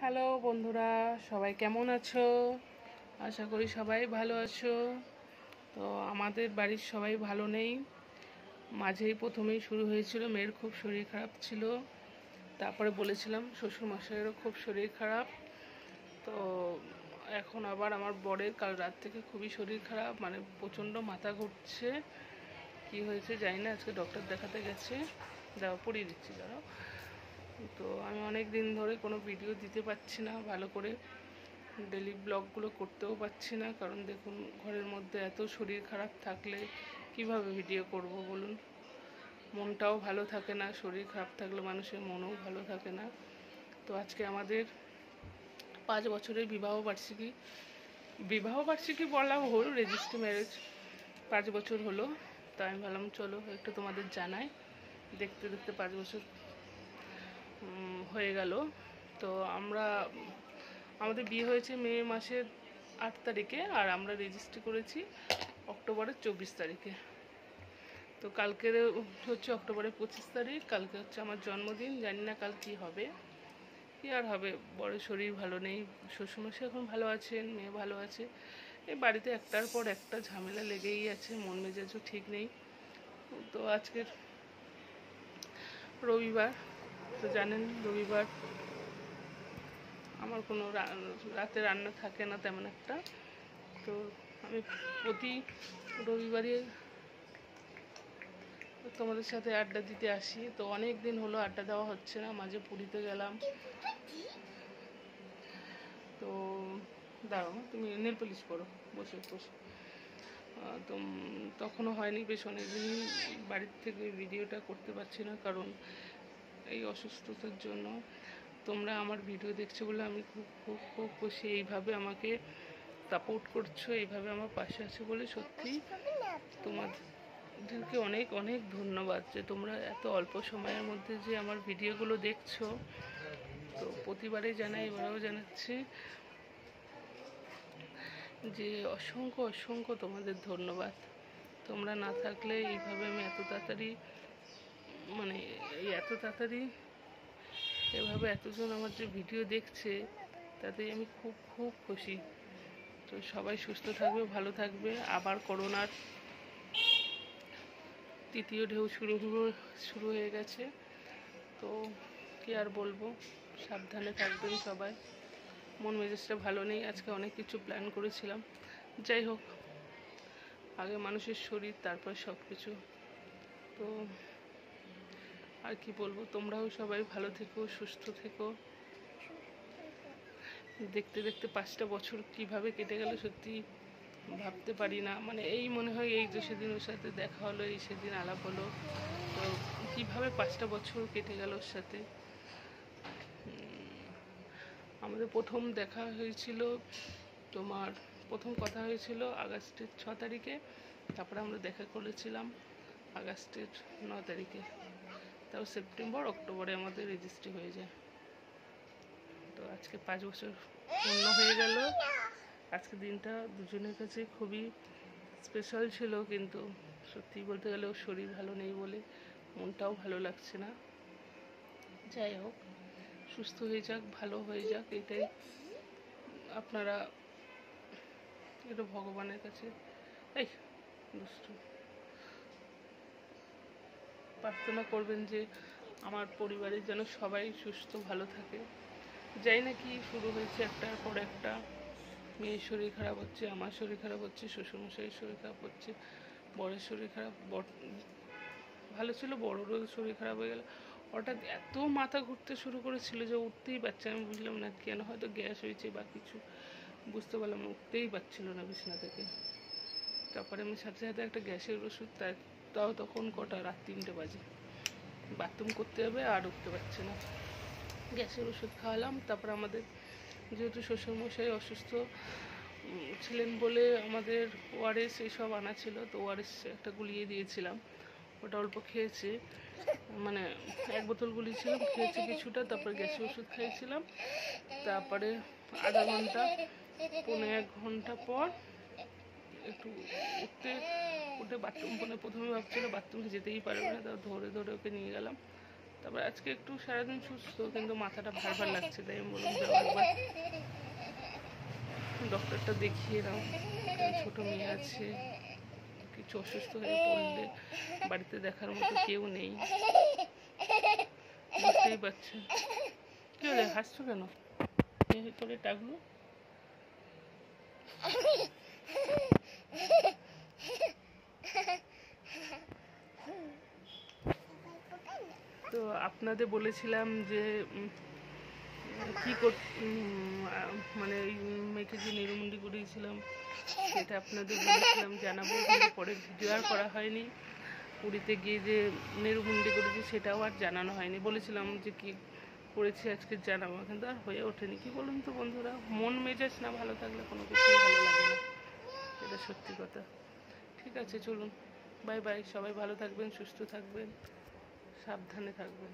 Hello বন্ধুরা, সবাই কেমন আছো? আশা করি সবাই ভালো আছো। তো আমাদের বাড়ির সবাই ভালো নেই। মাঝেই প্রথমেই শুরু হয়েছিল, মেয়ের খুব শরীর খারাপ ছিল। তারপরে বলেছিলাম শ্বশুরমশাইয়েরও খুব শরীর খারাপ। তো এখন আবার আমার বরের কাল রাত থেকে খুবই শরীর খারাপ, মানে প্রচণ্ড মাথা ঘুরছে। কি হয়েছে জানি না, আজকে ডক্টর দেখাতে গেছে। দাও পড়িয়ে দিচ্ছি, দাঁড়াও। তো আমি অনেক দিন ধরে কোনো ভিডিও দিতে পারছি না ভালো করে, ডেলি ব্লগগুলো করতেও পারছি না, কারণ দেখুন ঘরের মধ্যে এত শরীর খারাপ থাকলে কিভাবে ভিডিও করব বলুন। মনটাও ভালো থাকে না, শরীর খারাপ থাকলে মানুষের মনও ভালো থাকে না। তো আজকে আমাদের 5 বছরের বিবাহবার্ষিকী বলা হল, রেজিস্ট্রি ম্যারেজ 5 বছর হলো। তাই আমি ভাবলাম চলো একটু তোমাদের জানাই। দেখতে দেখতে 5 বছর হয়ে গেল। তো আমাদের বিয়ে হয়েছে মে মাসের 8 তারিখে, আর আমরা রেজিস্ট্রি করেছি অক্টোবরের 24 তারিখে। তো কালকে হচ্ছে অক্টোবরের 25 তারিখ, কালকে হচ্ছে আমার জন্মদিন। জানি না কাল কি হবে, কি আর হবে। বড় শরীর ভালো নেই, শ্বশুরমশাই এখন ভালো আছেন, মেয়ে ভালো আছে। এই বাড়িতে একটার পর একটা ঝামেলা লেগেই আছে, মন মেজাজও ঠিক নেই। তো আজকের রবিবার, তো জানেন রবিবার আমার কোনো রাতে রান্না থাকে না তেমন একটা। তো আমি প্রতি রবিবারে তোমাদের সাথে আড্ডা দিতে আসি। তো অনেক দিন হলো আড্ডা দেওয়া হচ্ছে না, মাঝে পুরীতে গেলাম। তো দাঁড়াও, তুমি নেল পলিশ করো, বসে বসে। তো তখনও হয়নি, বেশ অনেকদিনই বাড়ির থেকে ভিডিওটা করতে পারছি না, কারণ এই অসুস্থতার জন্য। তোমরা আমার ভিডিও দেখছো বলে আমি খুব খুব খুব খুশি। এইভাবে আমাকে সাপোর্ট করছো, এইভাবে আমার পাশে আছো বলে সত্যি তোমাদেরকে অনেক অনেক ধন্যবাদ, যে তোমরা এত অল্প সময়ের মধ্যে যে আমার ভিডিওগুলো দেখছো। তো প্রতিবারেই জানাই, এবারেও জানাচ্ছি যে অসংখ্য অসংখ্য তোমাদের ধন্যবাদ। তোমরা না থাকলে এইভাবে আমি এত তাড়াতাড়ি, মানে এত তাড়াতাড়ি এভাবে এতজন আমার যে ভিডিও দেখছে, তাতে আমি খুব খুব খুশি। তো সবাই সুস্থ থাকবে, ভালো থাকবে। আবার করোনার তৃতীয় ঢেউ শুরু হয়ে গেছে। তো কি আর বলবো, সাবধানে থাকবেন সবাই। মন মেজাজটা ভালো নেই, আজকে অনেক কিছু প্ল্যান করেছিলাম। যাই হোক, আগে মানুষের শরীর, তারপর সব কিছু। তো আর কি বলবো, তোমরাও সবাই ভালো থেকো, সুস্থ থেকো। দেখতে দেখতে 5টা বছর কিভাবে কেটে গেল সত্যি ভাবতে পারি না। মানে এই মনে হয় এই যে সেদিন ওর সাথে দেখা হলো, এই সেদিন আলাপ হলো। তো কিভাবে 5টা বছর কেটে গেল ওর সাথে। আমাদের প্রথম দেখা হয়েছিল, তোমার প্রথম কথা হয়েছিল আগস্টের 6 তারিখে। তারপরে আমরা দেখা করেছিলাম আগস্টের 9 তারিখে। তাও সেপ্টেম্বর অক্টোবরে আমাদের রেজিস্ট্রি হয়ে যায়। তো আজকে 5 বছর পূর্ণ হয়ে গেল। আজকে দিনটা দুজনের কাছে খুবই স্পেশাল ছিল, কিন্তু সত্যি বলতে গেলে ওর শরীর ভালো নেই বলে মনটাও ভালো লাগছে না। যাই হোক, সুস্থ হয়ে যাক, ভালো হয়ে যাক, এটাই আপনারা একটু ভগবানের কাছে এই দুষ্টু প্রার্থনা করবেন যে আমার পরিবারের যেন সবাই সুস্থ ভালো থাকে। যাই না কি শুরু হয়েছে একটার পর একটা। মেয়ের শরীর খারাপ হচ্ছে, আমার শরীর খারাপ হচ্ছে, শ্বশুরমশাইয়ের শরীর খারাপ হচ্ছে, বরের শরীর খারাপ, ভালো ছিল, বড়োরও শরীর খারাপ হয়ে গেল। হঠাৎ এত মাথা ঘুরতে শুরু করেছিল যে উঠতেই পারছে। আমি বুঝলাম না কেন, হয়তো গ্যাস হয়েছে বা কিছু, বুঝতে পারলাম, উঠতেই পারছিল না বিছানা থেকে। তারপরে আমি সাথে সাথে একটা গ্যাসের ওষুধ, তাও তখন কটা, রাত 3টে বাজে, বাথরুম করতে হবে আর উঠতে পারছে না, গ্যাসের ওষুধ খাওয়ালাম। তারপর আমাদের যেহেতু শ্বশুরমশাই অসুস্থ ছিলেন বলে আমাদের ওআরএস এইসব আনা ছিল, তো ওআরএস একটা গুলিয়ে দিয়েছিলাম, ওটা অল্প খেয়েছে, মানে 1 বোতল গুলিয়েছিলাম, খেয়েছে কিছুটা। তারপরে গ্যাসের ওষুধ খাইয়েছিলাম। তারপরে আধা ঘন্টা, 1.5 ঘন্টা পর একটু উঠে বাথরুম, প্রথমে ভাবছিল বাথরুমে যেতেই পারবে না, তাও ধরে ধরে ওকে নিয়ে গেলাম। তারপর আজকে একটু সারাদিন সুস্থ, কিন্তু মাথাটা ভার ভার লাগছে, তাই আমি বললাম যাও একবার ডক্টরটা দেখিয়ে নাও। ছোট মেয়ে আছে, কিছু অসুস্থ হয়ে পড়লে বাড়িতে দেখার মতো কেউ নেই, বুঝতেই পারছেন। কি হলে হাসছো কেন? তোর টাকলো তো আপনাদের বলেছিলাম যে কী মানে এই মেয়েকে যে নিরুমুন্ডি করিয়েছিলাম সেটা আপনাদের বলেছিলাম জানাবো, কিন্তু পরে ভিডিও আর করা হয়নি। পুরীতে গিয়ে যে নিরুমুন্ডি করেছি সেটাও আর জানানো হয়নি। বলেছিলাম যে কি করেছি আজকে জানাবো, কিন্তু আর হয়ে ওঠেনি। কি বলুন তো বন্ধুরা, মন মেজাজ না ভালো থাকলে কোনো কিছুই ভালো লাগে না, এটা সত্যি কথা। ঠিক আছে, চলুন, বাই বাই। সবাই ভালো থাকবেন, সুস্থ থাকবেন, সাবধানে থাকবেন।